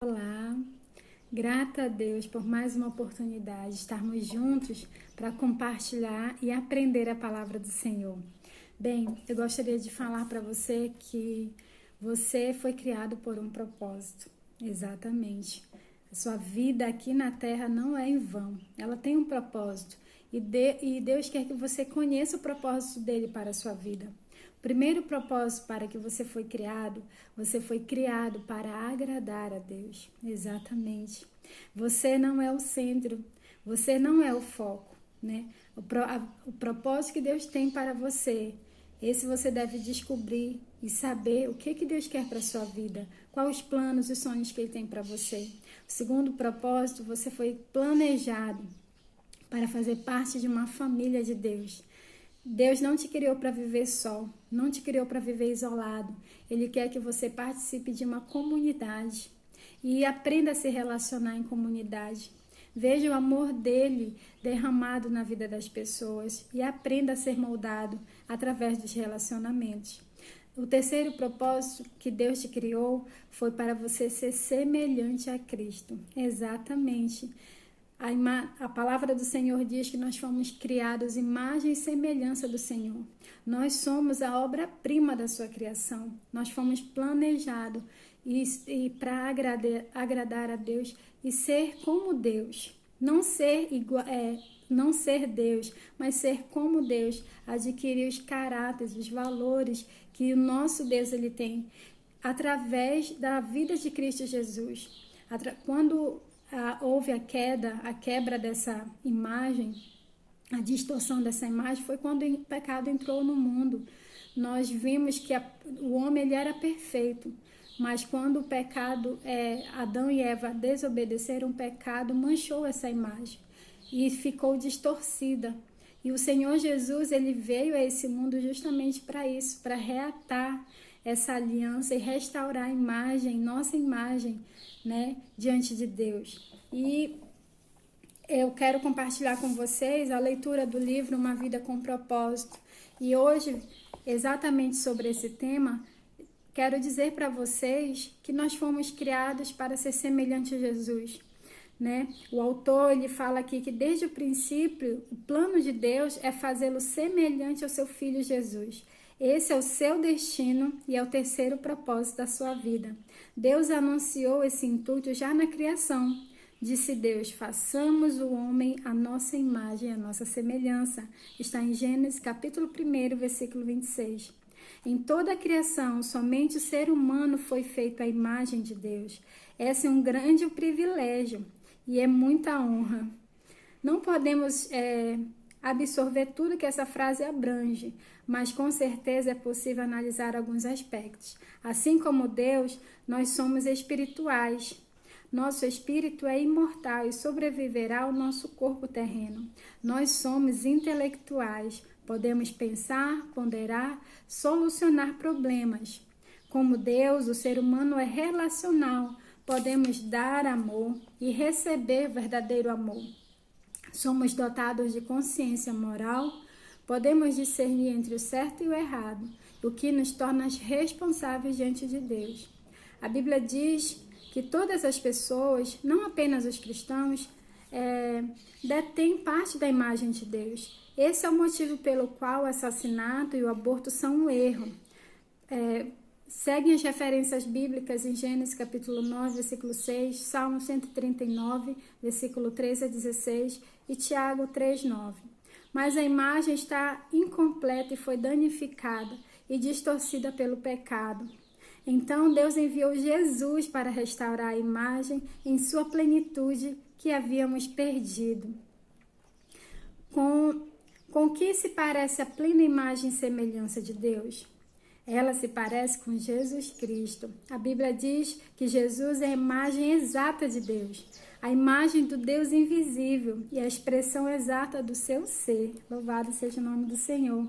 Olá, grata a Deus por mais uma oportunidade de estarmos juntos para compartilhar e aprender a palavra do Senhor. Bem, eu gostaria de falar para você que você foi criado por um propósito, exatamente. A sua vida aqui na terra não é em vão, ela tem um propósito e Deus quer que você conheça o propósito dele para a sua vida. Primeiro propósito para que você foi criado para agradar a Deus. Exatamente. Você não é o centro, você não é o foco, né? O propósito que Deus tem para você, esse você deve descobrir e saber o que Deus quer para a sua vida, quais os planos e sonhos que Ele tem para você. O segundo propósito, você foi planejado para fazer parte de uma família de Deus. Deus não te criou para viver só, não te criou para viver isolado. Ele quer que você participe de uma comunidade e aprenda a se relacionar em comunidade. Veja o amor dele derramado na vida das pessoas e aprenda a ser moldado através dos relacionamentos. O terceiro propósito que Deus te criou foi para você ser semelhante a Cristo. Exatamente. A palavra do Senhor diz que nós fomos criados imagem e semelhança do Senhor. Nós somos a obra-prima da sua criação. Nós fomos planejados para agradar a Deus e ser como Deus. Não ser Deus, mas ser como Deus. Adquirir os caráteres, os valores que o nosso Deus ele tem através da vida de Cristo Jesus. Quando houve a quebra dessa imagem, a distorção dessa imagem, foi quando o pecado entrou no mundo. Nós vimos que o homem ele era perfeito, mas quando o pecado, Adão e Eva desobedeceram, o pecado manchou essa imagem e ficou distorcida. E o Senhor Jesus ele veio a esse mundo justamente para isso, para reatar essa aliança e restaurar a imagem, nossa imagem, né, diante de Deus. E eu quero compartilhar com vocês a leitura do livro Uma Vida com Propósito. E hoje, exatamente sobre esse tema, quero dizer para vocês que nós fomos criados para ser semelhante a Jesus, né? O autor ele fala aqui que desde o princípio o plano de Deus é fazê-lo semelhante ao seu filho Jesus. Esse é o seu destino e é o terceiro propósito da sua vida. Deus anunciou esse intuito já na criação. Disse Deus, façamos o homem à nossa imagem, à nossa semelhança. Está em Gênesis capítulo 1, versículo 26. Em toda a criação, somente o ser humano foi feito à imagem de Deus. Esse é um grande privilégio e é muita honra. Não podemos absorver tudo que essa frase abrange, mas com certeza é possível analisar alguns aspectos. Assim como Deus, nós somos espirituais. Nosso espírito é imortal e sobreviverá ao nosso corpo terreno. Nós somos intelectuais, podemos pensar, ponderar, solucionar problemas. Como Deus, o ser humano é relacional, podemos dar amor e receber verdadeiro amor. Somos dotados de consciência moral, podemos discernir entre o certo e o errado, o que nos torna responsáveis diante de Deus. A Bíblia diz que todas as pessoas, não apenas os cristãos, detêm parte da imagem de Deus. Esse é o motivo pelo qual o assassinato e o aborto são um erro. Seguem as referências bíblicas em Gênesis capítulo 9, versículo 6, Salmo 139, versículo 13 a 16 e Tiago 3, 9. Mas a imagem está incompleta e foi danificada e distorcida pelo pecado. Então Deus enviou Jesus para restaurar a imagem em sua plenitude que havíamos perdido. Com que se parece a plena imagem e semelhança de Deus? Ela se parece com Jesus Cristo. A Bíblia diz que Jesus é a imagem exata de Deus, a imagem do Deus invisível e a expressão exata do seu ser. Louvado seja o nome do Senhor.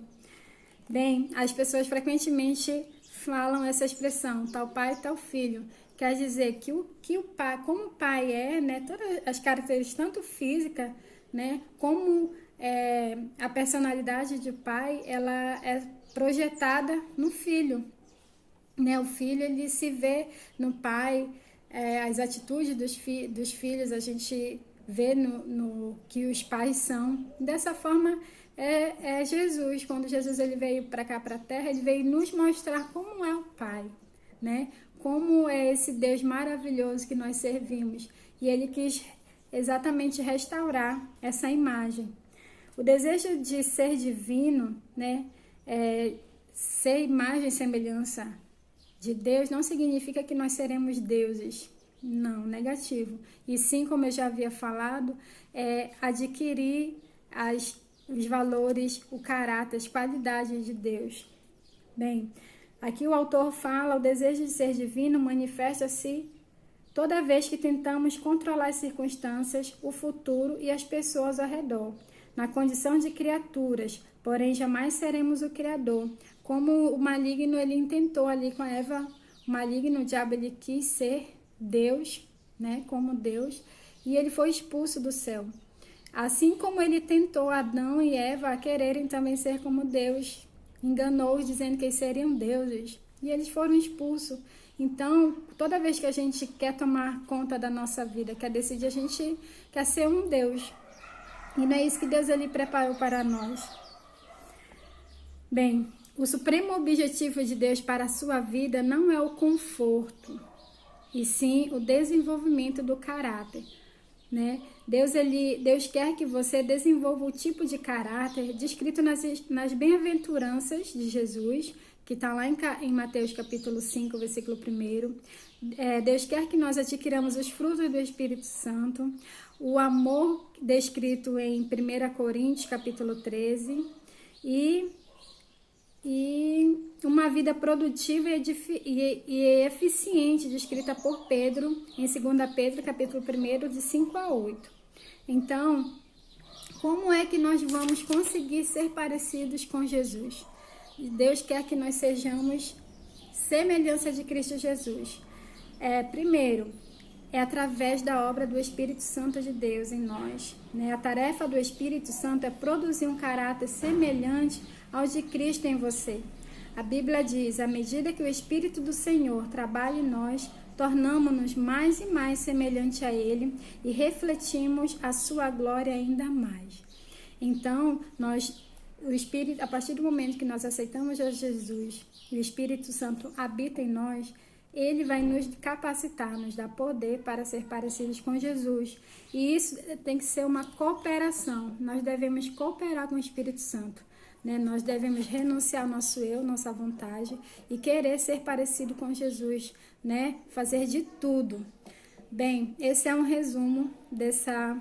Bem, as pessoas frequentemente falam essa expressão, tal pai, tal filho. Quer dizer que o pai, como o pai né, todas as características, tanto física, né, como a personalidade de pai, ela é projetada no filho, né? O filho ele se vê no pai, as atitudes dos filhos, a gente vê no que os pais são. Dessa forma, é Jesus. Quando Jesus ele veio para cá, para a terra, ele veio nos mostrar como é o Pai, né? Como é esse Deus maravilhoso que nós servimos. E ele quis exatamente restaurar essa imagem. O desejo de ser divino, né? Ser imagem e semelhança de Deus não significa que nós seremos deuses. Não, negativo. E sim, como eu já havia falado, adquirir os valores, o caráter, as qualidades de Deus. Bem, aqui o autor fala, o desejo de ser divino manifesta-se toda vez que tentamos controlar as circunstâncias, o futuro e as pessoas ao redor. Na condição de criaturas, porém jamais seremos o Criador. Como o maligno, ele intentou ali com a Eva, o maligno, o diabo, ele quis ser Deus, né, como Deus, e ele foi expulso do céu. Assim como ele tentou Adão e Eva a quererem também ser como Deus, enganou-os dizendo que eles seriam deuses, e eles foram expulsos. Então, toda vez que a gente quer tomar conta da nossa vida, quer decidir, a gente quer ser um Deus. E não é isso que Deus ele preparou para nós. Bem, o supremo objetivo de Deus para a sua vida não é o conforto, e sim o desenvolvimento do caráter, né? Deus quer que você desenvolva o tipo de caráter descrito nas bem-aventuranças de Jesus, que está lá em Mateus capítulo 5, versículo 1. Deus quer que nós adquiramos os frutos do Espírito Santo, o amor descrito em 1 Coríntios capítulo 13, e uma vida produtiva e eficiente, descrita por Pedro, em 2 Pedro, capítulo 1, de 5 a 8. Então, como é que nós vamos conseguir ser parecidos com Jesus? Deus quer que nós sejamos semelhança de Cristo Jesus. Primeiro, através da obra do Espírito Santo de Deus em nós, né? A tarefa do Espírito Santo é produzir um caráter semelhante ao de Cristo em você. A Bíblia diz, à medida que o Espírito do Senhor trabalha em nós, tornamos-nos mais e mais semelhante a Ele e refletimos a sua glória ainda mais. Então, o Espírito, a partir do momento que nós aceitamos a Jesus, e o Espírito Santo habita em nós, ele vai nos capacitar, nos dar poder para ser parecidos com Jesus. E isso tem que ser uma cooperação. Nós devemos cooperar com o Espírito Santo, né? Nós devemos renunciar ao nosso eu, nossa vontade e querer ser parecido com Jesus, né? Fazer de tudo. Bem, esse é um resumo dessa